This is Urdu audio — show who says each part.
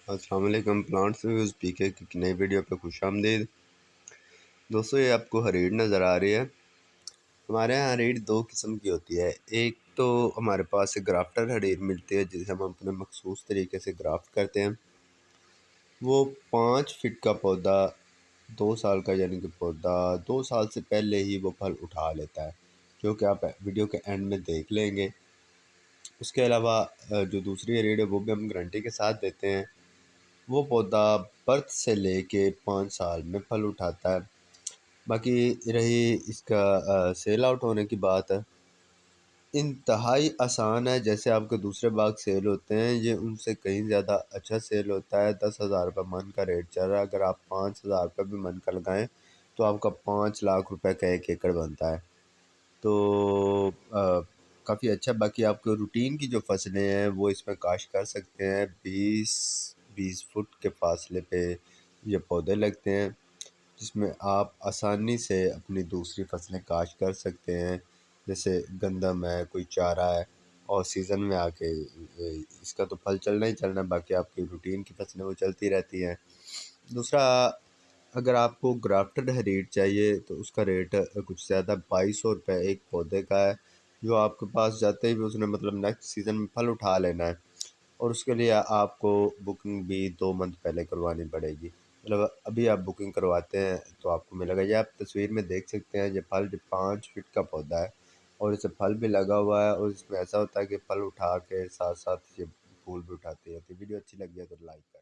Speaker 1: السلام علیکم پلانٹس ریویوز پی کے کی نئی ویڈیو پہ خوش آمدید دوستو۔ یہ آپ کو ہریڈ نظر آ رہی ہے۔ ہمارے یہاں ہریڈ دو قسم کی ہوتی ہے۔ ایک تو ہمارے پاس گرافٹر ہریڈ ملتی ہے جسے ہم اپنے مخصوص طریقے سے گرافٹ کرتے ہیں۔ وہ 5 فٹ کا پودا 2 سال کا، یعنی کہ پودا 2 سال سے پہلے ہی وہ پھل اٹھا لیتا ہے، جو کہ آپ ویڈیو کے اینڈ میں دیکھ لیں گے۔ اس کے علاوہ جو دوسری ہریڈ ہے وہ بھی ہم گارنٹی کے ساتھ دیتے ہیں۔ وہ پودا برتھ سے لے کے 5 سال میں پھل اٹھاتا ہے۔ باقی رہی اس کا سیل آؤٹ ہونے کی بات، انتہائی آسان ہے۔ جیسے آپ کے دوسرے باغ سیل ہوتے ہیں، یہ ان سے کہیں زیادہ اچھا سیل ہوتا ہے۔ 10,000 روپے من کا ریٹ چل رہا ہے۔ اگر آپ 5,000 روپے بھی من کا لگائیں تو آپ کا 5 لاکھ روپے کا 1 ایکڑ بنتا ہے، تو کافی اچھا۔ باقی آپ کو روٹین کی جو فصلیں ہیں وہ اس میں کاشت کر سکتے ہیں۔ 20 فٹ کے فاصلے پہ یہ پودے لگتے ہیں، جس میں آپ آسانی سے اپنی دوسری فصلیں کاشت کر سکتے ہیں، جیسے گندم ہے، کوئی چارہ ہے، اور سیزن میں آ کے اس کا تو پھل چلنا ہی چلنا ہے۔ باقی آپ کی روٹین کی فصلیں وہ چلتی رہتی ہیں۔ دوسرا، اگر آپ کو گرافٹڈ ہریڈ چاہیے تو اس کا ریٹ کچھ زیادہ 2200 روپے ایک پودے کا ہے، جو آپ کے پاس جاتے ہی بھی اس نے مطلب نیکسٹ سیزن میں پھل اٹھا لینا ہے، اور اس کے لیے آپ کو بکنگ بھی 2 منتھ پہلے کروانی پڑے گی۔ مطلب ابھی آپ بکنگ کرواتے ہیں تو آپ کو ملے گا۔ یہ آپ تصویر میں دیکھ سکتے ہیں، یہ پھل 5 فٹ کا پودا ہے اور اسے پھل بھی لگا ہوا ہے، اور اس میں ایسا ہوتا ہے کہ پھل اٹھا کے ساتھ ساتھ یہ پھول بھی اٹھاتے ہیں۔ تو ویڈیو اچھی لگی ہے تو لائک کریں۔